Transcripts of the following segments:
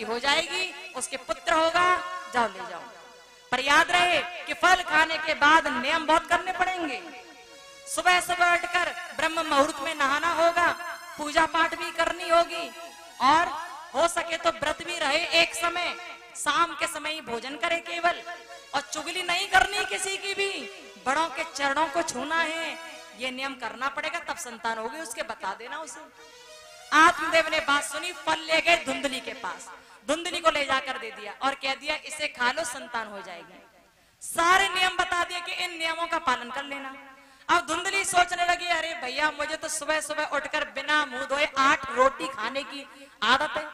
शादी हो जाएगी, उसके पुत्र होगा, जाओ ले जाओ। पर याद रहे कि फल खाने के बाद नियम बहुत करने पड़ेंगे। सुबह सुबह उठकर ब्रह्म मुहूर्त में नहाना होगा, पूजा पाठ भी करनी होगी, और हो सके तो व्रत भी रहे। एक समय शाम के समय ही भोजन करे केवल, और चुगली नहीं करनी किसी की भी, बड़ों के चरणों को छूना है, ये नियम करना पड़ेगा, तब संतान होगी उसके, बता देना उसे। आत्मदेव ने बात सुनी, फल ले गए धुंधली के पास, धुंधली को ले जाकर दे दिया और कह दिया इसे खा लो, संतान हो जाएगी। सारे नियम बता दिए कि इन नियमों का पालन कर लेना। अब धुंधली सोचने लगी, अरे भैया मुझे तो सुबह सुबह उठकर बिना मुंह धोए 8 रोटी खाने की आदत है।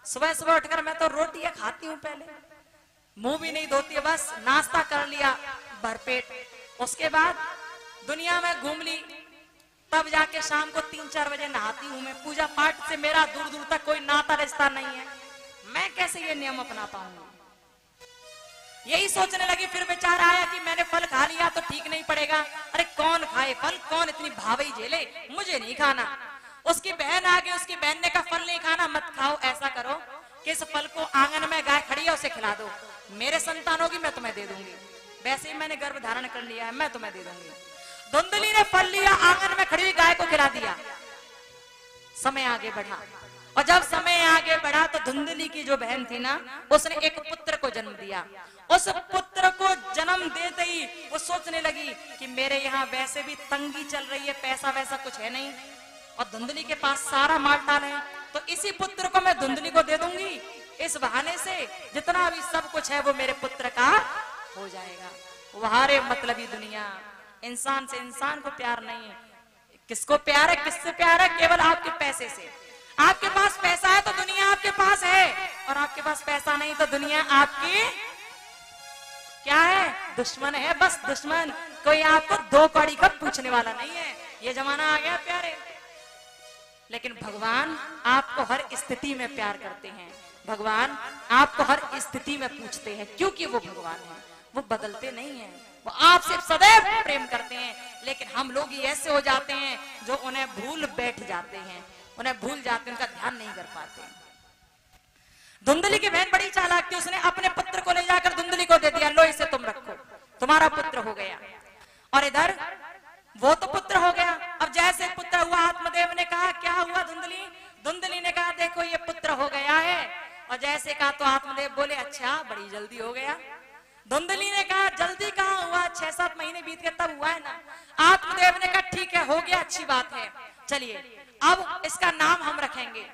सुबह सुबह उठकर मैं तो रोटियां खाती हूँ, पहले मुंह भी नहीं धोती है, बस नाश्ता कर लिया भरपेट, उसके बाद दुनिया में घूम ली, तब जाके शाम को 3-4 बजे नहाती हूँ मैं। पूजा पाठ से मेरा दूर दूर तक कोई नाता रिश्ता नहीं है, मैं कैसे ये नियम अपना पाऊंगी। यही सोचने लगी, फिर विचार आया कि मैंने फल खा लिया तो ठीक नहीं पड़ेगा। अरे कौन खाए फल, कौन इतनी भावई झेले, मुझे नहीं खाना। उसकी बहन आ गई, उसकी बहन ने कहा फल नहीं खाना, मत खाओ, ऐसा करो कि इस फल को आंगन में गाय खड़ी है उसे खिला दो, मेरे संतान होगी मैं तुम्हें दे दूंगी, वैसे ही मैंने गर्भ धारण कर लिया है, मैं तुम्हें दे दूंगी। धुंधली ने फल लिया, आंगन में खड़ी हुई गाय को खिला दिया। समय आगे बढ़ा, और जब समय आगे बढ़ा तो धुंधली की जो बहन थी ना, उसने एक पुत्र को जन्म दिया। उस पुत्र को जन्म देते ही वो सोचने लगी कि मेरे यहाँ वैसे भी तंगी चल रही है, पैसा वैसा कुछ है नहीं, और धुंधली के पास सारा माल टाल है, तो इसी पुत्र को मैं धुंधली को दे दूंगी, इस बहाने से जितना भी सब कुछ है वो मेरे पुत्र का हो जाएगा। वहारे मतलबी दुनिया, इंसान से इंसान को प्यार नहीं है। किसको प्यार है, किससे प्यार है? केवल आपके पैसे से। आपके पास पैसा है तो दुनिया आपके पास है, और आपके पास पैसा नहीं तो दुनिया आपकी क्या है? दुश्मन है, बस दुश्मन। कोई आपको 2 कौड़ी का पूछने वाला नहीं है। ये जमाना आ गया प्यारे। लेकिन भगवान आपको हर स्थिति में प्यार करते हैं, भगवान आपको हर स्थिति में पूछते हैं, क्योंकि वो भगवान है, वो बदलते नहीं हैं, वो आपसे सदैव प्रेम करते हैं। लेकिन हम लोग ही ऐसे हो जाते हैं जो उन्हें भूल बैठ जाते हैं, उन्हें भूल जाते हैं, उनका ध्यान नहीं कर पाते हैं। धुंधली की बहन बड़ी चालाक थी, उसने अपने पुत्र को ले जाकर धुंधली को दे दिया, लो इसे तुम रखो, तुम्हारा पुत्र हो गया। और इधर वो तो पुत्र हो गया। अब जैसे पुत्र हुआ, आत्मदेव ने कहा क्या हुआ धुंधली? धुंधली ने कहा देखो ये पुत्र हो गया है। और जैसे कहा तो आत्मदेव बोले अच्छा बड़ी जल्दी हो गया। धुंधली ने कहा जल्दी कहाँ हुआ, 6-7 महीने बीत गए तब हुआ है ना। आत्मदेव ने कहा ठीक है हो गया, अच्छी बात है, चलिए अब इसका नाम हम रखेंगे।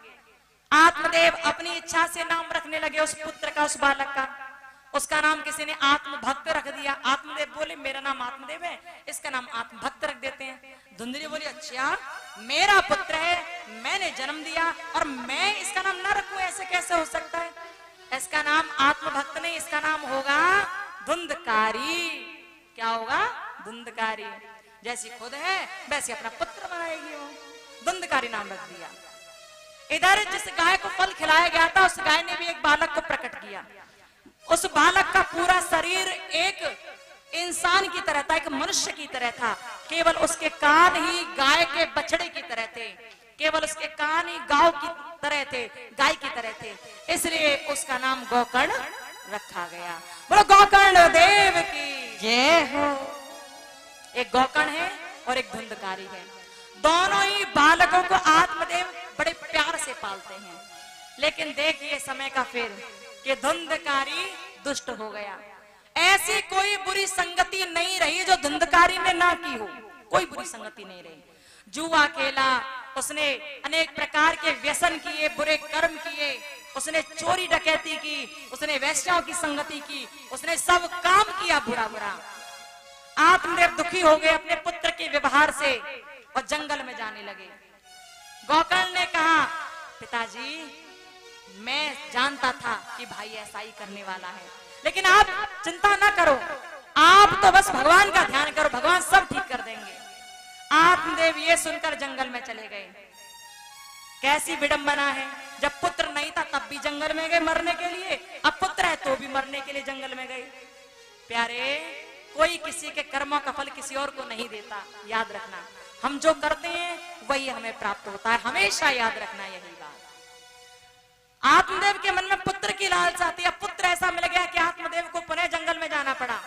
आत्मदेव अपनी इच्छा से नाम रखने लगे उस पुत्र का, उस बालक का। उसका नाम किसी ने आत्मभक्त रख दिया। आत्मदेव बोले मेरा नाम आत्मदेव है, इसका नाम आत्मभक्त रख देते हैं। धुंधली बोली अच्छा मेरा पुत्र है, मैंने जन्म दिया और मैं इसका नाम ना रखूं, ऐसे कैसे हो सकता है? इसका नाम आत्मभक्त नहीं, इसका नाम होगा धुंधकारी। क्या होगा? धुंधकारी। जैसी खुद है वैसे अपना पुत्र बनाएगी वो, धुंधकारी नाम रख दिया। इधर जिस गाय को फल खिलाया गया था उस गाय ने भी एक बालक को प्रकट किया। उस बालक का पूरा शरीर एक इंसान की तरह था, एक मनुष्य की तरह था, केवल उसके कान ही गाय के बछड़े की तरह थे, केवल उसके कान ही गाय की तरह थे, गाय की तरह थे, इसलिए उसका नाम गोकर्ण रखा गया। बोलो गोकर्ण देव की जय हो। एक गोकर्ण है और एक धुंधकारी है। दोनों ही बालकों को आत्मदेव बड़े प्यार से पालते हैं। लेकिन देखिए समय का फेर कि धुंधकारी दुष्ट हो गया। ऐसी कोई बुरी संगति नहीं रही जो धुंधकारी ने ना की हो, कोई बुरी संगति नहीं रही। जुआ खेला, उसने अनेक प्रकार के व्यसन किए, बुरे कर्म किए, उसने चोरी डकैती की, उसने वैश्याओं की संगति की, उसने सब काम किया बुरा बुरा। आत्मदेव दुखी हो गए अपने पुत्र के व्यवहार से और जंगल में जाने लगे। गोकर्ण ने कहा पिताजी मैं जानता था कि भाई ऐसा ही करने वाला है, लेकिन आप चिंता ना करो, आप तो बस भगवान का ध्यान करो, भगवान सब ठीक कर देंगे। आत्मदेव ये सुनकर जंगल में चले गए। कैसी विडंबना है, जब पुत्र नहीं था तब भी जंगल में गए मरने के लिए, अब पुत्र है तो भी मरने के लिए जंगल में गए। प्यारे कोई किसी के कर्मों का फल किसी और को नहीं देता, याद रखना। हम जो करते हैं वही हमें प्राप्त होता है, हमेशा याद रखना यही बात। आत्मदेव के मन में पुत्र की लालसा थी। अब पुत्र ऐसा मिल गया कि आत्मदेव को पुनः जंगल में जाना पड़ा।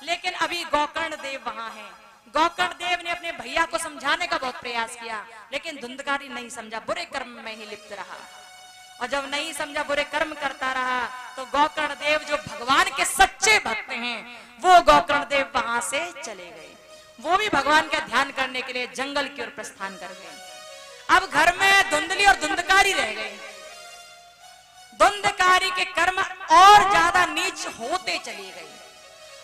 लेकिन अभी गोकर्ण देव वहां हैं। गोकर्ण देव ने अपने भैया को समझाने का बहुत प्रयास किया, लेकिन धुंधकारी नहीं समझा, बुरे कर्म में ही लिप्त रहा। और जब नहीं समझा, बुरे कर्म करता रहा, तो गोकर्ण देव जो भगवान के सच्चे भक्त हैं, वो गोकर्ण देव वहां से चले गए। वो भी भगवान का ध्यान करने के लिए जंगल की ओर प्रस्थान कर गए। अब घर में धुंधली और धुंधकारी रह गई। धुंधकारी के कर्म और ज्यादा नीच होते चली गई।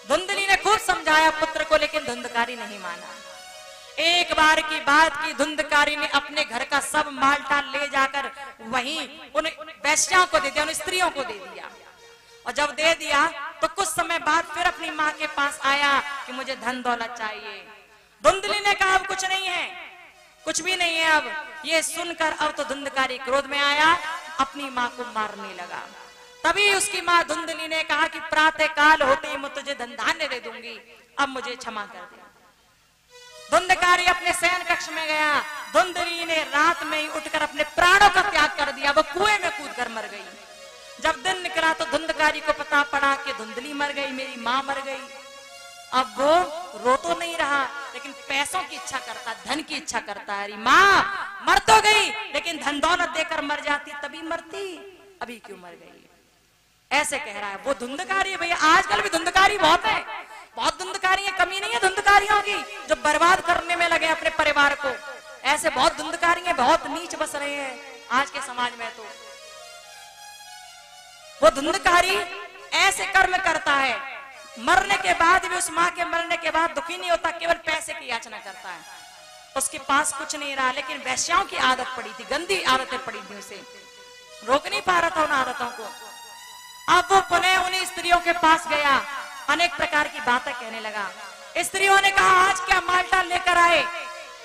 धुंधली ने खूब समझाया पुत्र को, लेकिन धुंधकारी नहीं माना। एक बार की बात की, धुंधकारी ने अपने घर का सब माल-टाल ले जाकर वहीं उन वैश्याओं को दे दिया, उन स्त्रियों को दे दिया। और जब दे दिया तो कुछ समय बाद फिर अपनी माँ के पास आया कि मुझे धन दौलत चाहिए। धुंधली ने कहा अब कुछ नहीं है, कुछ भी नहीं है। अब ये सुनकर अब तो धुंधकारी क्रोध में आया, अपनी माँ को मारने लगा। तभी उसकी माँ धुंधली ने कहा कि प्रातः काल होते ही मैं तुझे धन धान्य दे दूंगी, अब मुझे क्षमा कर दे। धुंधकारी अपने शयन कक्ष में गया। धुंधली ने रात में ही उठकर अपने प्राणों का त्याग कर दिया। वो कुएं में कूदकर मर गई। जब दिन निकला तो धुंधकारी को पता पड़ा कि धुंधली मर गई, मेरी माँ मर गई। अब वो रो तो नहीं रहा, लेकिन पैसों की इच्छा करता, धन की इच्छा करता है। माँ मर तो गई, लेकिन धन दौलत देकर मर जाती तभी मरती, अभी क्यों मर गई, ऐसे कह रहा है। वो धुंधकारी भैया, आजकल भी धुंधकारी बहुत है, बहुत धुंधकारी है, कमी नहीं है धुंधकारियों की, जो बर्बाद करने में लगे अपने परिवार को। ऐसे बहुत धुंधकारी हैं, बहुत नीच बस रहे हैं आज के समाज में। तो वो धुंधकारी ऐसे कर्म करता है, मरने के बाद भी, उस माँ के मरने के बाद दुखी नहीं होता, केवल पैसे की याचना करता है। उसके पास कुछ नहीं रहा, लेकिन वैश्याओं की आदत पड़ी थी, गंदी आदतें पड़ी थी, उसे रोक नहीं पा रहा था उन आदतों को। अब वो पुनः उन्हीं स्त्रियों के पास गया, अनेक प्रकार की बातें कहने लगा। स्त्रियों ने कहा आज क्या मालटाल लेकर आए?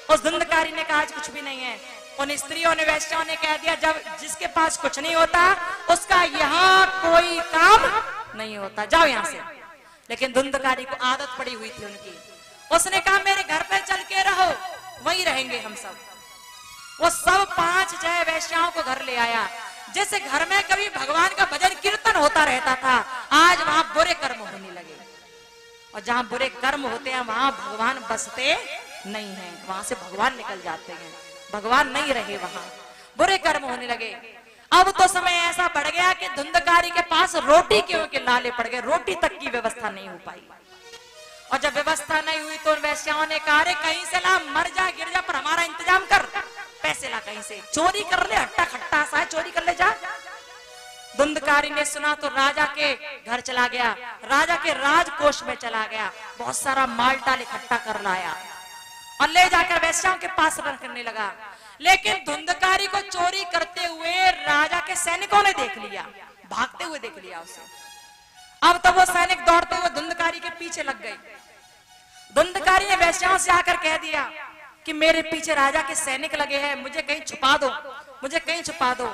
उस धुंधकारी ने कहा आज कुछ भी नहीं है। उन स्त्रियों ने, वैश्याओं ने कह दिया जब जिसके पास कुछ नहीं होता उसका यहाँ कोई काम नहीं होता, जाओ यहाँ से। लेकिन धुंधकारी को आदत पड़ी हुई थी उनकी। उसने कहा मेरे घर पे चल के रहो, वहीं रहेंगे हम सब। वो सब 5 जय वैश्याओं को घर ले आया। जैसे घर में कभी भगवान का भजन कीर्तन होता रहता था, आज वहां बुरे कर्म होने लगे। और जहां बुरे कर्म होते हैं वहां भगवान बसते नहीं हैं, वहां से भगवान निकल जाते हैं, भगवान नहीं रहे, वहां बुरे कर्म होने लगे। अब तो समय ऐसा बढ़ गया कि धुंधकारी के पास रोटी के लाले पड़ गए, रोटी तक की व्यवस्था नहीं हो पाई। और जब व्यवस्था नहीं हुई तो वैश्याओं ने कहा कहीं से ला, मर जा गिर जा, पर हमारा इंतजाम कर, पैसे ला कहीं से, चोरी कर ले, हट्टा खट्टा सा है, चोरी कर ले जा। धुंधकारी ने सुना तो राजा के घर चला गया, राजा के राजकोष में चला गया, बहुत सारा माल-टाल इकट्ठा कर लाया और ले जाकर वैश्याओं के पास रखने लगा। लेकिन धुंधकारी को चोरी करते हुए राजा के सैनिकों ने देख लिया, भागते हुए देख लिया उसे। अब तो वो सैनिक दौड़ते हुए धुंधकारी के पीछे लग गए। धुंधकारी ने वैश्याओं से आकर कह दिया कि मेरे पीछे राजा के सैनिक लगे हैं, मुझे कहीं छुपा दो, मुझे कहीं छुपा दो।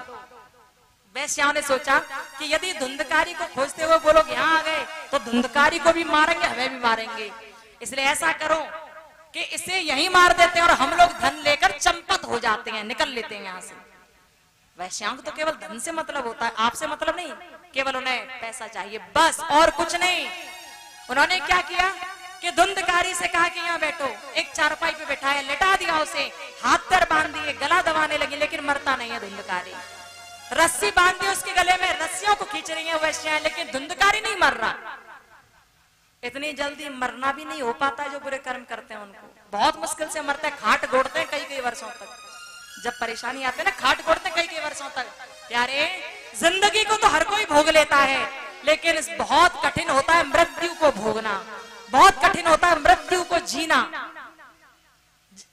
वैश्याओं ने सोचा कि यदि धुंधकारी को खोजते हुए वो लोग यहाँ आ गए तो धुंधकारी को भी मारेंगे, हमें भी मारेंगे, इसलिए ऐसा करो कि इसे यहीं मार देते हैं और हम लोग धन लेकर चंपत हो जाते हैं, निकल लेते हैं यहाँ से। वैश्याओं को तो केवल धन से मतलब होता है, आपसे मतलब नहीं, केवल उन्हें पैसा चाहिए बस, और कुछ नहीं। उन्होंने क्या किया कि धुंधकारी से कहा कि यहाँ बैठो, एक चारपाई पे बैठाया, लेटा दिया उसे, हाथ पैर बांध दिए, गला दबाने लगी, लेकिन मरता नहीं है धुंधकारी। रस्सी बांध दी उसके गले में, रस्सियों को खींच रही है वैश्याएं, लेकिन धुंधकारी नहीं मर रहा। इतनी जल्दी मरना भी नहीं हो पाता जो बुरे कर्म करते हैं उनको, बहुत मुश्किल से मरते हैं, खाट गोड़ते हैं कई कई वर्षों तक। जब परेशानी आती है ना, खाट गोड़ते हैं कई कई वर्षों तक। यारे जिंदगी को तो हर कोई भोग लेता है, लेकिन बहुत कठिन होता है मृत्यु को भोगना, बहुत कठिन होता है मृत्यु को जीना।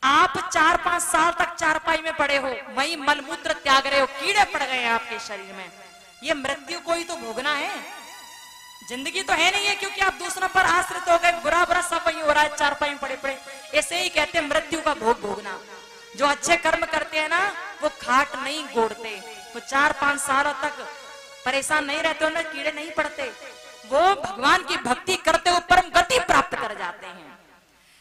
आप 4-5 साल तक चारपाई में पड़े हो, वही मलमूत्र त्याग रहे हो, कीड़े पड़ गए हैं आपके शरीर में, ये मृत्यु को ही तो भोगना है। जिंदगी तो है नहीं है, क्योंकि आप दूसरों पर आश्रित हो गए, बुरा बुरा सब वही हो रहा है, चारपाई में पड़े पड़े। ऐसे ही कहते हैं मृत्यु का भोग भोगना। जो अच्छे कर्म करते हैं ना, वो खाट नहीं गोड़ते, वो 4-5 सालों तक परेशान नहीं रहते, उन्हें कीड़े नहीं पड़ते, वो भगवान की भक्ति करते हुए परम गति प्राप्त कर जाते हैं।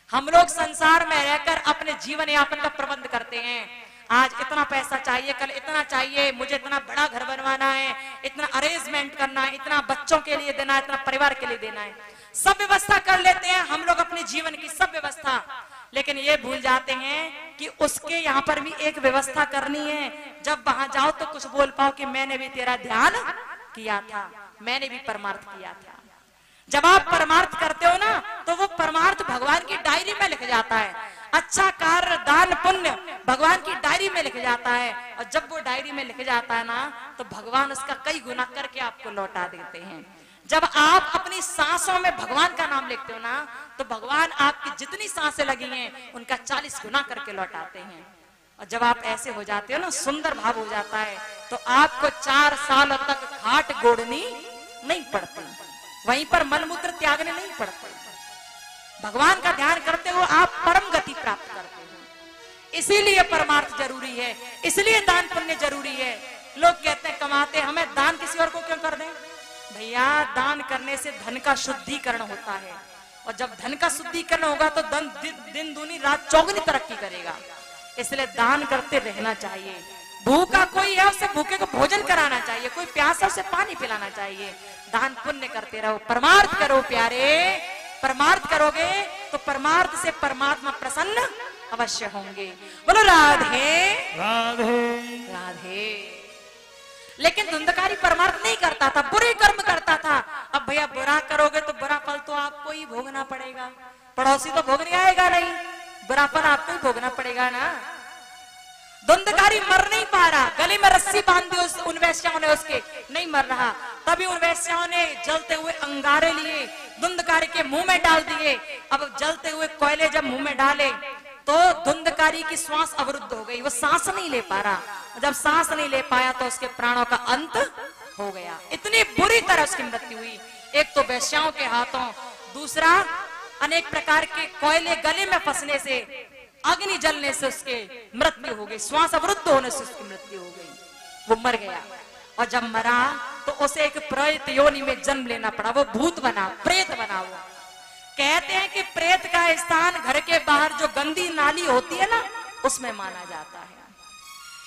हम लोग संसार में रहकर अपने जीवन यापन का प्रबंध करते हैं, आज इतना पैसा चाहिए, कल इतना चाहिए, मुझे इतना बड़ा घर बनवाना है, इतना अरेंजमेंट करना है, इतना बच्चों के लिए देना है, इतना परिवार के लिए देना है। सब व्यवस्था कर लेते हैं हम लोग अपने जीवन की सब व्यवस्था, लेकिन ये भूल जाते हैं कि उसके यहाँ पर भी एक व्यवस्था करनी है। जब वहां जाओ तो कुछ बोल पाओ कि मैंने भी तेरा ध्यान किया था, मैंने भी परमार्थ किया था। जब आप परमार्थ करते हो ना तो वो परमार्थ भगवान की डायरी में लिख जाता है। अच्छा कार्य, दान, पुण्य भगवान की डायरी में लिख जाता है, और जब वो डायरी में लिख जाता है ना तो भगवान उसका कई गुना करके आपको लौटा देते हैं। जब आप अपनी सांसों में भगवान का नाम लिखते हो ना तो भगवान आपकी जितनी सांसें लगी हैं उनका 40 गुना करके लौटाते हैं। और जब आप ऐसे हो जाते हो ना, सुंदर भाव हो जाता है, तो आपको 4 साल तक घाट गोड़नी नहीं पड़ती, वहीं पर मलमूत्र त्यागने नहीं पड़ते। भगवान का ध्यान करते हो आप परम गति प्राप्त करते हो। इसीलिए परमार्थ जरूरी है, इसलिए दान पुण्य जरूरी है। लोग कहते हैं कमाते, हमें दान किसी और को क्यों कर दें? भैया, दान करने से धन का शुद्धिकरण होता है, और जब धन का शुद्धिकरण होगा तो धन दिन दूनी रात चौगुनी तरक्की करेगा। इसलिए दान करते रहना चाहिए। भूखा कोई है उसे भूखे को भोजन कराना चाहिए, कोई प्यासा उसे पानी पिलाना चाहिए। दान पुण्य करते रहो, परमार्थ करो प्यारे। परमार्थ करोगे तो परमार्थ से परमात्मा प्रसन्न अवश्य होंगे। बोलो राधे राधे राधे। लेकिन धुंधकारी परमार्थ नहीं करता था, बुरे कर्म करता था। अब भैया बुरा करोगे तो बुरा फल तो आपको ही भोगना पड़ेगा, पड़ोसी तो भोगने आएगा नहीं, बुरा फल आपको ही भोगना पड़ेगा ना। धुंधकारी मर नहीं पा रहा, गले में रस्सी बांध दी उन वैश्याओं ने, उसके नहीं मर रहा। तभी उन वैश्याओं ने जलते हुए अंगारे लिए धुंधकारी के मुंह में डाल दिए। अब जलते हुए कोयले जब मुंह में डाले तो धुंधकारी की श्वास अवरुद्ध हो गई, वो सांस नहीं ले पा रहा। जब सांस नहीं ले पाया तो उसके प्राणों का अंत हो गया। इतनी बुरी तरह उसकी मृत्यु हुई, एक तो वैश्याओं के हाथों, दूसरा अनेक प्रकार के कोयले गले में फंसने से, अग्नि जलने से उसके मृत्यु हो गई, श्वास अवरुद्ध होने से उसकी मृत्यु हो गई, वो मर गया। और जब मरा तो उसे एक प्रेत योनि में जन्म लेना पड़ा, वो भूत बना, प्रेत बना। वो कहते हैं कि प्रेत का स्थान घर के बाहर जो गंदी नाली होती है ना उसमें माना जाता है।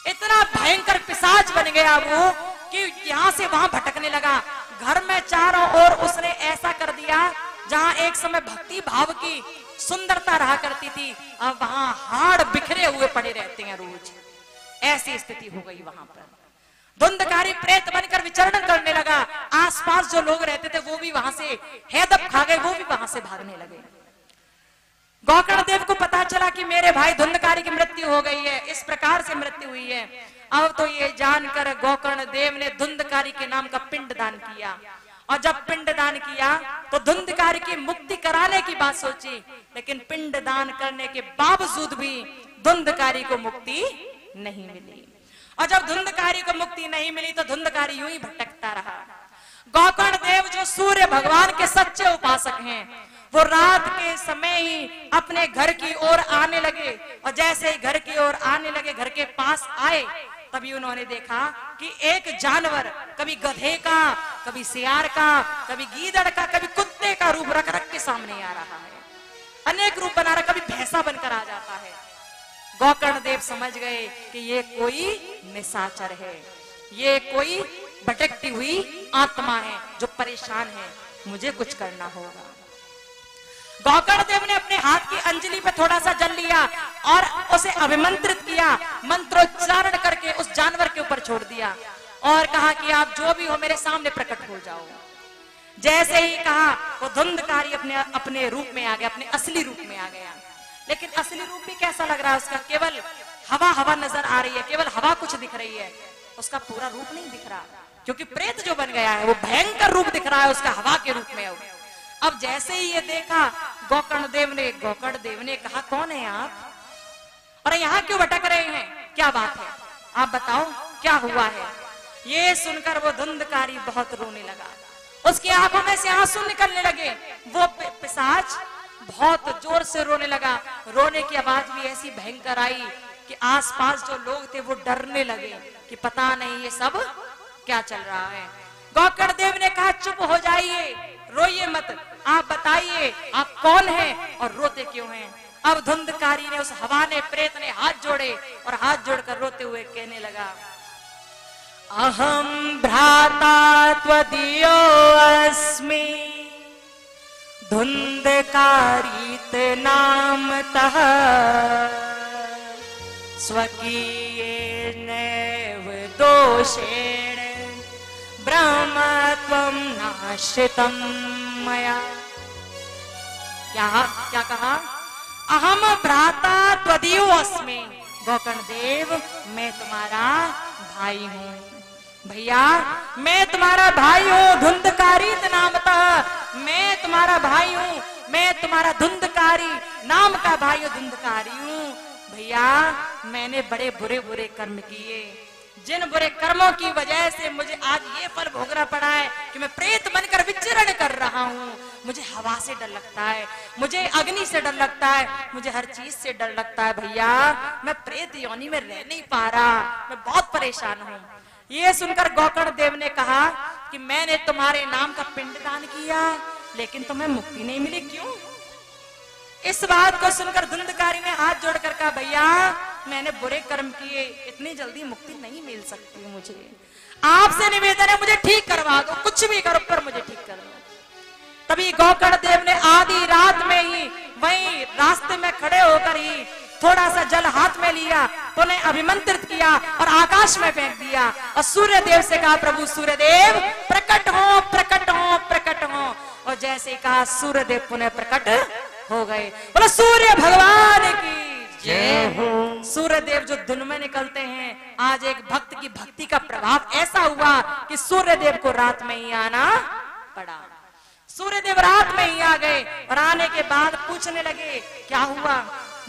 इतना भयंकर पिशाच बन गया वो कि यहाँ से वहां भटकने लगा। घर में चारों ओर उसने ऐसा कर दिया, जहां एक समय भक्ति भाव की सुंदरता रहा करती थी, अब वहां हाड़ बिखरे हुए पड़े रहते हैं रोज। ऐसी स्थिति हो गई वहां पर। धुंधकारी प्रेत बनकर विचरण करने लगा। आसपास जो लोग रहते थे वो भी वहां से हैदब खा गए, वो भी वहां से भागने लगे। गोकर्ण देव को पता चला कि मेरे भाई धुंधकारी की मृत्यु हो गई है, इस प्रकार से मृत्यु हुई है। अब तो ये जानकर गोकर्ण देव ने धुंधकारी के नाम का पिंड दान किया। और जब पिंड दान किया तो धुंधकारी की मुक्ति कराने की बात सोची, लेकिन पिंड दान करने के बावजूद भी धुंधकारी को मुक्ति नहीं मिली। और जब धुंधकारी को मुक्ति नहीं मिली तो धुंधकारी यूं ही भटकता रहा। गोकर्ण देव जो सूर्य भगवान के सच्चे उपासक हैं, वो रात के समय ही अपने घर की ओर आने लगे। और जैसे ही घर की ओर आने लगे, घर के पास आए, तभी उन्होंने देखा कि एक जानवर, कभी गधे का, कभी सियार का, कभी गीदड़ का, कभी कुत्ते का रूप रख रख के सामने आ रहा है। अनेक रूप बना रहा, कभी भैंसा बनकर आ जाता है। गोकर्ण देव समझ गए कि ये कोई निशाचर है, ये कोई भटकती हुई आत्मा है जो परेशान है, मुझे कुछ करना होगा। गोकर्ण देव ने अपने हाथ की अंजलि पे थोड़ा सा जल लिया और उसे अभिमंत्रित किया, मंत्रोच्चारण करके उस जानवर के ऊपर छोड़ दिया और कहा कि आप जो भी हो मेरे सामने प्रकट हो जाओ। जैसे ही कहा वो धुंधकारी अपने रूप में आ गया, अपने असली रूप में आ गया। लेकिन असली रूप भी कैसा लग रहा है उसका? केवल हवा हवा नजर आ रही है, केवल हवा कुछ दिख रही है, उसका पूरा रूप नहीं दिख रहा, क्योंकि प्रेत जो बन गया है वो भयंकर रूप दिख रहा है उसका, हवा के रूप में। अब जैसे ही ये देखा गोकर्ण देव ने कहा कौन है आप, और यहाँ क्यों भटक रहे हैं, क्या बात है, आप बताओ क्या हुआ है। ये सुनकर वो धुंधकारी बहुत रोने लगा, उसकी आंखों में से आंसू निकलने लगे। वो पिशाच बहुत जोर से रोने लगा। रोने की आवाज भी ऐसी भयंकर आई कि आसपास जो लोग थे वो डरने लगे कि पता नहीं ये सब क्या चल रहा है। गोकर्ण देव ने कहा चुप हो जाइए, रोइए मत, आप बताइए आप कौन हैं और रोते क्यों हैं। अब धुंधकारी ने, उस हवा ने, प्रेत ने हाथ जोड़े और हाथ जोड़कर रोते हुए कहने लगा, अहम भ्राता त्वदीयो अस्मि धुंधकारीत नामतः स्वकीयेनैव दोषेण ब्रह्मत्वं नाश्रितं मया। क्या कहा? अहम भ्राता त्वदीयो अस्मि, गोकर्ण देव मैं तुम्हारा भाई हूँ। भैया मैं तुम्हारा भाई हूँ, धुंधकारीत नामतः मैं तुम्हारा भाई हूँ, मैं तुम्हारा धुंधकारी नाम का भाई हूँ, धुंधकारी हूँ। भैया मैंने बड़े बुरे बुरे कर्म किए, जिन बुरे कर्मों की वजह से मुझे आज ये फल भोगना पड़ा है कि मैं प्रेत बनकर विचरण कर रहा हूँ। मुझे हवा से डर लगता है, मुझे अग्नि से डर लगता है, मुझे हर चीज से डर लगता है। भैया मैं प्रेत योनि में रह नहीं पा रहा, मैं बहुत परेशान हूँ। ये सुनकर गोकर्ण देव ने कहा कि मैंने तुम्हारे नाम का पिंडदान किया लेकिन तुम्हें मुक्ति नहीं मिली, क्यों? इस बात को सुनकर धुंधकारी ने हाथ जोड़कर कहा, भैया मैंने बुरे कर्म किए, इतनी जल्दी मुक्ति नहीं मिल सकती मुझे, आपसे निवेदन है मुझे ठीक करवा दो, कुछ भी करो पर मुझे ठीक कर दो। तभी गोकर्ण देव ने आधी रात में ही वहीं रास्ते में खड़े होकर ही थोड़ा सा जल हाथ में लिया, पुनः अभिमंत्रित किया और आकाश में फेंक दिया और सूर्य देव से कहा, प्रभु सूर्य देव प्रकट हो, प्रकट हो, प्रकट हो। और जैसे कहा सूर्य देव पुनः प्रकट हो गए। बोलो सूर्य भगवान की जय हो। सूर्य देव जो दिन में निकलते हैं, आज एक भक्त की भक्ति का प्रभाव ऐसा हुआ कि सूर्य देव को रात में ही आना पड़ा। सूर्य देव रात में ही आ गए और आने के बाद पूछने लगे क्या हुआ।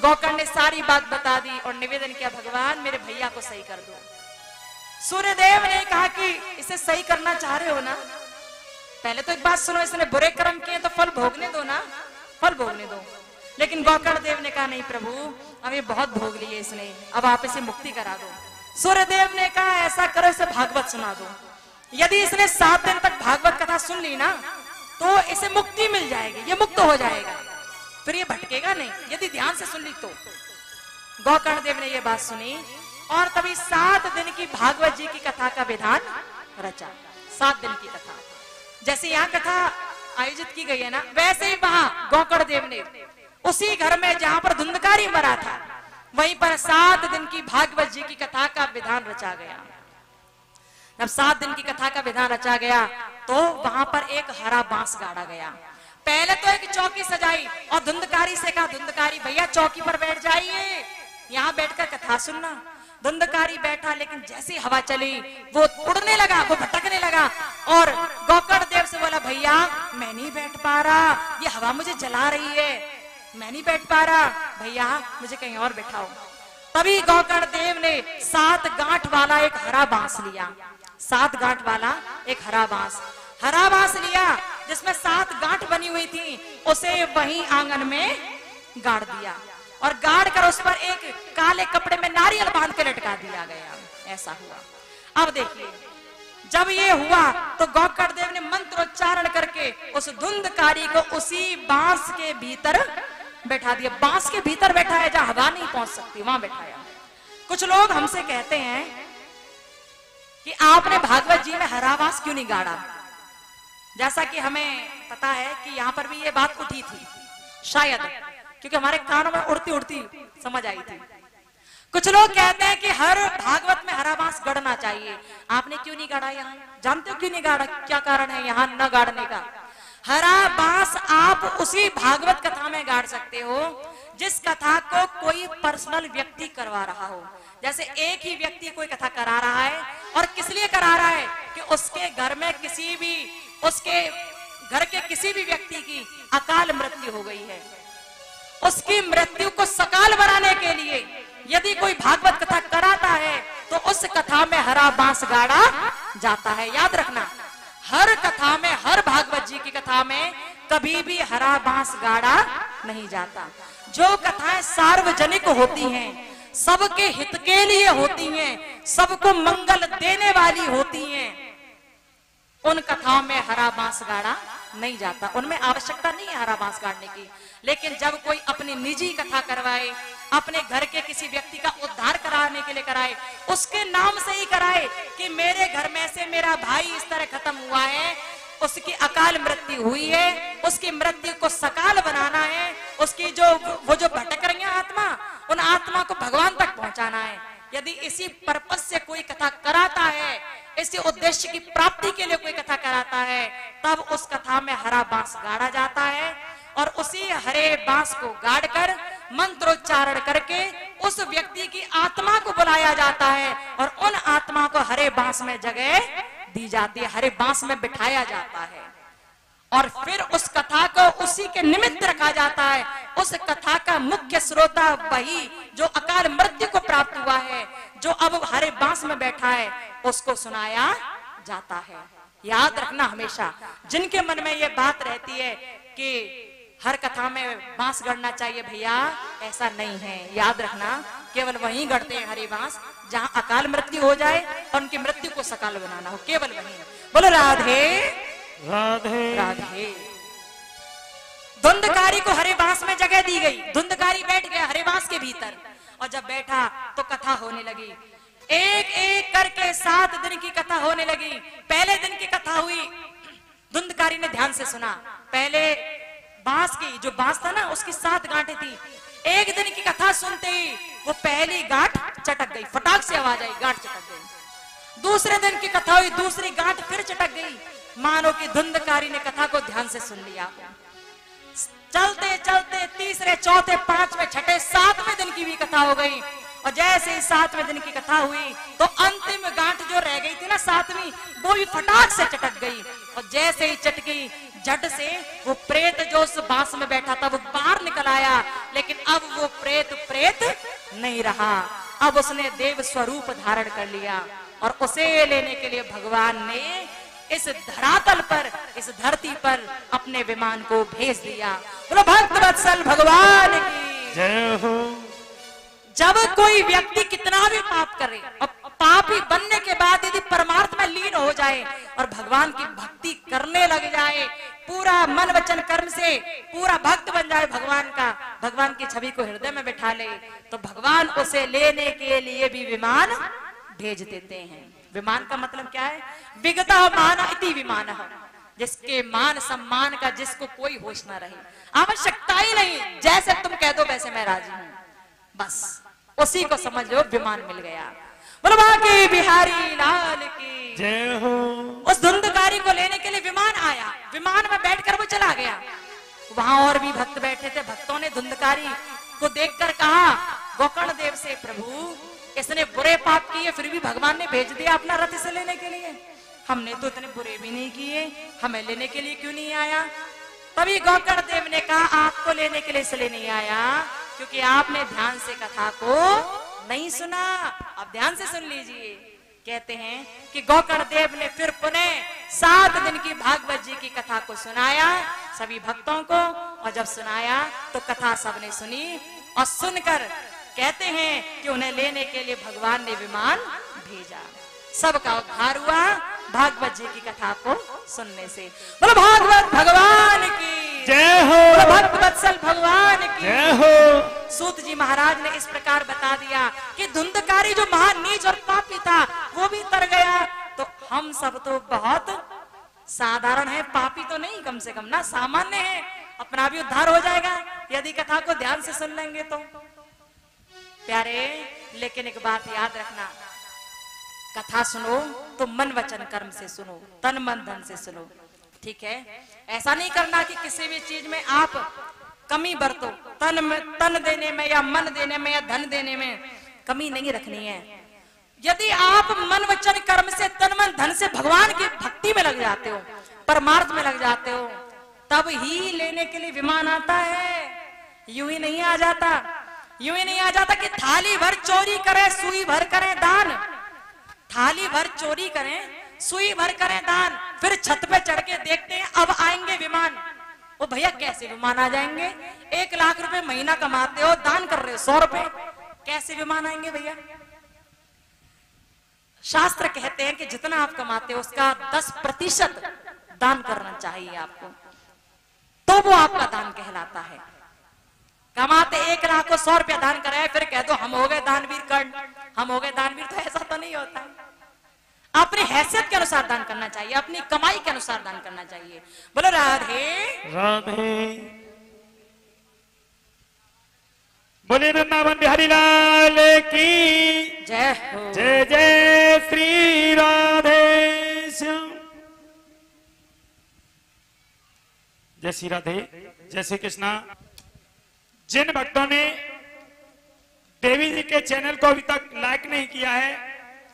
गोकर्ण ने सारी बात बता दी और निवेदन किया, भगवान मेरे भैया को सही कर दो। सूर्य देव ने कहा कि इसे सही करना चाह रहे हो ना, पहले तो एक बात सुनो, इसने बुरे कर्म किए तो फल भोगने दो ना, फल भोगने दो। लेकिन गोकर्ण देव ने कहा, नहीं प्रभु अब ये बहुत भोग लिए इसने, अब आप इसे मुक्ति करा दो। सूर्य देव ने कहा, ऐसा करो इसे भागवत सुना दो, यदि इसने 7 दिन तक भागवत कथा सुन ली ना तो इसे मुक्ति मिल जाएगी, ये मुक्त हो जाएगा, फिर ये भटकेगा नहीं, यदि ध्यान से सुन ली तो। गोकर्ण देव ने ये बात सुनी और तभी 7 दिन की भागवत जी की कथा का विधान रचा। 7 दिन की कथा, जैसे यहाँ कथा आयोजित की गई है ना, वैसे ही वहां गोकर्ण देव ने उसी घर में जहां पर धुंधकारी मरा था, वहीं पर 7 दिन की भागवत जी की कथा का विधान रचा गया। जब 7 दिन की कथा का विधान रचा गया तो वहां पर एक हरा बांस गाड़ा गया। पहले तो एक चौकी सजाई और धुंधकारी से कहा, धुंधकारी भैया चौकी पर बैठ जाइए, यहाँ बैठकर कथा सुनना। धुंधकारी बैठा, लेकिन जैसी हवा चली वो उड़ने लगा, वो भटकने लगा और गोकर्ण देव से बोला, भैया मैं नहीं बैठ पा रहा, ये हवा मुझे जला रही है, मैं नहीं बैठ पा रहा, भैया मुझे कहीं और बैठाओ। तभी गोकर्ण देव ने 7 गांठ वाला एक हरा बांस लिया, 7 गांठ वाला एक हरा बांस लिया जिसमें 7 गांठ बनी हुई थी, उसे वहीं आंगन में गाड़ दिया और गाड़ कर उस पर एक काले कपड़े में नारियल बांध के लटका दिया गया। ऐसा हुआ। अब देखिए जब ये हुआ तो गोकर्ण देव ने मंत्रोच्चारण करके उस धुंधकारी को उसी बांस के भीतर बैठा दिया। बांस के भीतर बैठा है जहां हवा नहीं पहुंच सकती, वहां बैठाया। कुछ लोग हमसे कहते हैं कि आपने भागवत जी में हरा बांस क्यों नहीं गाड़ा, जैसा कि हमें पता है कि यहाँ पर भी ये बात उठी थी, शायद क्योंकि हमारे कानों में उड़ती उड़ती समझ आई थी। कुछ लोग कहते हैं कि हर भागवत में हरा बांस गढ़ना चाहिए, आपने क्यों नहीं गाड़ा यहाँ? जानते हो क्यों नहीं गाड़ा, क्या कारण है यहाँ न गाड़ने का? हरा बांस आप उसी भागवत कथा में गाड़ सकते हो जिस कथा को कोई पर्सनल व्यक्ति करवा रहा हो। जैसे एक ही व्यक्ति कोई कथा करा रहा है और किस लिए करा रहा है कि उसके घर में उसके घर के किसी भी व्यक्ति की अकाल मृत्यु हो गई है, उसकी मृत्यु को सकाल बनाने के लिए यदि कोई भागवत कथा कराता है तो उस कथा में हरा बांस गाड़ा जाता है। याद रखना, हर कथा में, हर भागवत जी की कथा में कभी भी हरा बांस गाड़ा नहीं जाता। जो कथाएं सार्वजनिक होती हैं, सबके हित के लिए होती हैं, सबको मंगल देने वाली होती हैं, उन कथाओं में हरा बांस गाड़ा नहीं जाता, उनमें आवश्यकता नहीं है हरा बांस गाड़ने की। लेकिन जब कोई अपनी निजी कथा करवाए, अपने घर के किसी व्यक्ति का उद्धार कराने के लिए कराए, उसके नाम से ही कराए कि मेरे घर में से मेरा भाई इस तरह खत्म हुआ है, उसकी अकाल मृत्यु हुई है, उसकी मृत्यु को सकाल बनाना है, उसकी वो जो भटक रही है आत्मा, उन आत्मा को भगवान तक पहुंचाना है। यदि इसी पर्पस से कोई कथा कराता है, इसी उद्देश्य की प्राप्ति के लिए कोई कथा कराता है, तब उस कथा में हरा बांस गाड़ा जाता है और उसी हरे बांस को गाड़कर मंत्रोच्चारण करके उस व्यक्ति की आत्मा को बुलाया जाता है और उन आत्मा को हरे बांस में जगह दी जाती है, हरे बांस में बिठाया जाता है और फिर उस कथा को उसी के निमित्त रखा जाता है। उस कथा का मुख्य श्रोता वही जो अकाल मृत्यु को प्राप्त हुआ है, जो अब हरे बांस में बैठा है, उसको सुनाया जाता है। याद रखना हमेशा, जिनके मन में ये बात रहती है कि हर कथा में बांस गढ़ना चाहिए, भैया ऐसा नहीं है। याद रखना, केवल वहीं गढ़ते हैं हरे बांस जहां अकाल मृत्यु हो जाए और उनकी मृत्यु को सकाल बनाना हो, केवल वहीं। बोलो राधे राधे राधे। धुंधकारी को हरे बांस में जगह दी गई, धुंधकारी बैठ गया हरे बांस के भीतर और जब बैठा तो कथा होने लगी। एक एक करके 7 दिन की कथा होने लगी। पहले दिन की कथा हुई, धुंधकारी ने ध्यान से सुना। पहले बांस की जो बांस था ना, उसकी 7 गांठें थी। एक दिन की कथा सुनते ही वो पहली गांठ चटक गई, फटाक से आवाज आई, गांठ चटक गई। दूसरे दिन की कथा हुई, दूसरी गांठ फिर चटक गई। मानो कि धुंधकारी ने कथा को ध्यान से सुन लिया। चलते चलते तीसरे, चौथे, 5वें, 6ठे, 7वें दिन की भी कथा हो गई और जैसे ही 7वें दिन की कथा हुई तो अंतिम गांठ जो रह गई थी ना 7वीं, वो भी फटाक से चटक गई और जैसे ही चटकी, झट से वो प्रेत जो उस बांस में बैठा था वो बाहर निकल आया। लेकिन अब वो प्रेत नहीं रहा, अब उसने देव स्वरूप धारण कर लिया और उसे लेने के लिए भगवान ने इस धरातल पर, इस धरती पर अपने विमान को भेज दिया। बोलो भक्त वत्सल भगवान की जय हो। जब कोई व्यक्ति कितना भी पाप करे और पापी बनने के बाद यदि परमार्थ में लीन हो जाए और भगवान की भक्ति करने लग जाए, पूरा मन वचन कर्म से पूरा भक्त बन जाए भगवान का, भगवान की छवि को हृदय में बिठा ले, तो भगवान उसे लेने के लिए भी विमान भेज देते हैं। विमान का मतलब क्या है? विगता मान इति विमान, जिसके मान सम्मान का जिसको कोई होश ना रहे, आवश्यकता ही नहीं, जैसे तुम कह दो वैसे मैं राजी हूं, बस उसी को समझ लो विमान मिल गया। बोलो बाकी बिहारी लाल की जय हो। उस धुंधकारी को लेने के लिए विमान आया, विमान में बैठकर वो चला गया। वहां और भी भक्त बैठे थे। भक्तों ने धुंधकारी को देखकर कहा गोकर्ण देव से, प्रभु इसने बुरे पाप किए फिर भी भगवान ने भेज दिया अपना रथ इसे लेने के लिए, हमने तो इतने बुरे भी नहीं किए, हमें लेने के लिए क्यों नहीं आया? तभी गोकर्ण देव ने कहा आपको लेने के लिए इसलिए नहीं आया क्योंकि आपने ध्यान से कथा को नहीं सुना। अब ध्यान से सुन लीजिए। कहते हैं कि गोकर्ण देव ने फिर पुनः 7 दिन की भागवत जी की कथा को सुनाया सभी भक्तों को, और जब सुनाया तो कथा सबने सुनी और सुनकर कहते हैं कि उन्हें लेने के लिए भगवान ने विमान भेजा। सबका उद्धार हुआ भागवत जी की कथा को सुनने से। बोलो भागवत भगवान की जय हो। बोलो भक्त वत्सल भगवान की जय हो। सूत जी महाराज ने इस प्रकार बता दिया कि धुंधकारी जो महान नीच और पापी था वो भी तर गया, तो हम सब तो बहुत साधारण है, पापी तो नहीं, कम से कम ना सामान्य है, अपना भी उद्धार हो जाएगा यदि कथा को ध्यान से सुन लेंगे तो। प्यारे, लेकिन एक बात याद रखना, कथा सुनो तो मन वचन कर्म से सुनो, तन मन धन से सुनो, ठीक है? ऐसा नहीं करना कि किसी भी चीज में आप कमी बरतो, तन देने में या मन देने में या धन देने में कमी नहीं रखनी है। यदि आप मन वचन कर्म से, तन मन धन से भगवान की भक्ति में लग जाते हो, परमार्थ में लग जाते हो, तब ही लेने के लिए विमान आता है। यूं ही नहीं आ जाता, यूं ही नहीं आ जाता कि थाली भर चोरी करें सुई भर करें दान, थाली भर चोरी करें सुई भर करें दान, फिर छत पे चढ़ के देखते हैं अब आएंगे विमान। ओ भैया कैसे विमान आ जाएंगे? 1 लाख रुपए महीना कमाते हो, दान कर रहे हो 100 रुपए, कैसे विमान आएंगे भैया? शास्त्र कहते हैं कि जितना आप कमाते हो उसका 10% दान करना चाहिए आपको, तो वो आपका दान कहलाता है। कमाते 1 लाख को 100 रुपया दान कराए, फिर कह दो हम हो गए दानवीर कर्ण, हम हो गए दानवीर, तो ऐसा तो नहीं होता। अपनी हैसियत के अनुसार दान करना चाहिए, अपनी कमाई के अनुसार दान करना चाहिए। बोलो राधे राधे। बोले वृंदावन बिहारी लाल की जय हो। जय जय श्री राधे श्याम। जय श्री राधे, जय श्री कृष्णा। जिन भक्तों ने देवी जी के चैनल को अभी तक लाइक नहीं किया है,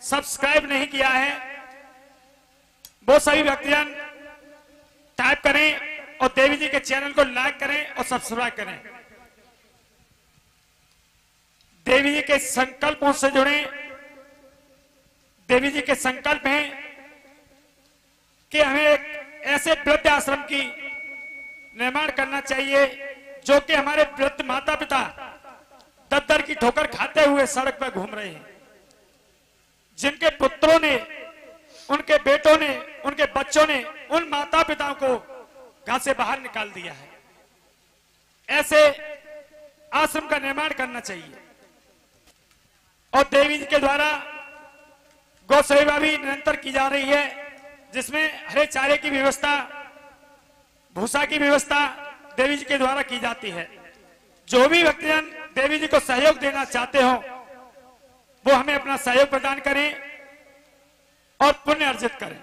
सब्सक्राइब नहीं किया है, वो सभी भक्तजन टाइप करें और देवी जी के चैनल को लाइक करें और सब्सक्राइब करें। देवी जी के संकल्पों से जुड़े। देवी जी के संकल्प हैं कि हमें एक ऐसे वृद्ध आश्रम की निर्माण करना चाहिए जो कि हमारे वृद्ध माता पिता दद्दर की ठोकर खाते हुए सड़क पर घूम रहे हैं, जिनके पुत्रों ने, उनके बेटों ने, उनके बच्चों ने उन माता पिताओं को घर से बाहर निकाल दिया है। ऐसे आश्रम का निर्माण करना चाहिए। और देवी जी के द्वारा गौ सेवा भी निरंतर की जा रही है, जिसमें हरे चारे की व्यवस्था, भूसा की व्यवस्था देवी जी के द्वारा की जाती है। जो भी भक्तजन देवी जी को सहयोग देना चाहते हो, वो हमें अपना सहयोग प्रदान करें और पुण्य अर्जित करें।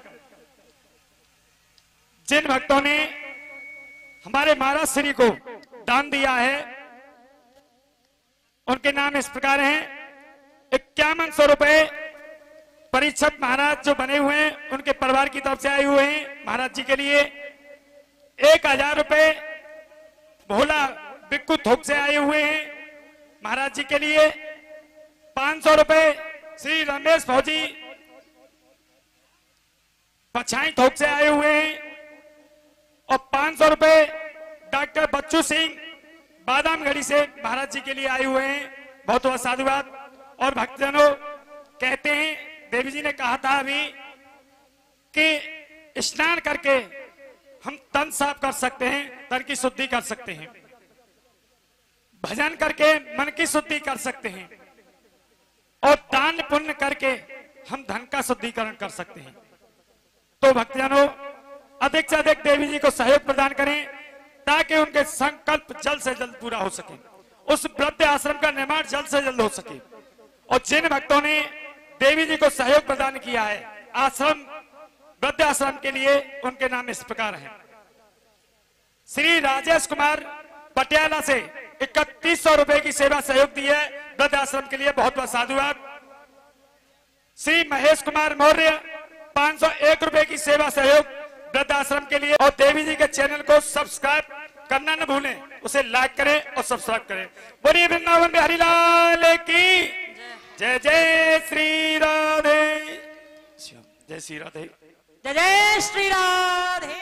जिन भक्तों ने हमारे महाराज श्री को दान दिया है, उनके नाम इस प्रकार हैं। 5100 रुपए परीक्षित महाराज जो बने हुए हैं, उनके परिवार की तरफ से आए हुए हैं महाराज जी के लिए। 1000 रुपए भोला बिक्कू थोक से आए हुए हैं महाराज जी के लिए। 500 रुपए श्री रमेश फौजी पछाई थोक से आए हुए हैं और 500 रुपए डॉक्टर बच्चू सिंह बादामगढ़ी से महाराज जी के लिए आए हुए हैं। बहुत बहुत साधुवाद। और भक्तजनों कहते हैं, देवी जी ने कहा था अभी कि स्नान करके हम तन साफ कर सकते हैं, तन की शुद्धि कर सकते हैं, भजन करके मन की शुद्धि कर सकते हैं, और दान पुण्य करके हम धन का शुद्धिकरण कर सकते हैं। तो भक्तजनों अधिक से अधिक देवी जी को सहयोग प्रदान करें ताकि उनके संकल्प जल्द से जल्द पूरा हो सके, उस वृद्ध आश्रम का निर्माण जल्द से जल्द हो सके। और जिन भक्तों ने देवी जी को सहयोग प्रदान किया है आश्रम, वृद्ध आश्रम के लिए, उनके नाम इस प्रकार हैं। श्री राजेश कुमार पटियाला से 3100 रुपए की सेवा सहयोग दी है वृद्ध आश्रम के लिए, बहुत बहुत साधुवाद। श्री महेश कुमार मौर्य 501 रुपए की सेवा सहयोग वृद्ध आश्रम के लिए। और देवी जी के चैनल को सब्सक्राइब करना न भूलें, उसे लाइक करें और सब्सक्राइब करें। बोलिए वृंदावन बिहारी लाल की जय जय श्री राधे। जय श्री राधे। जय जय श्री राधे।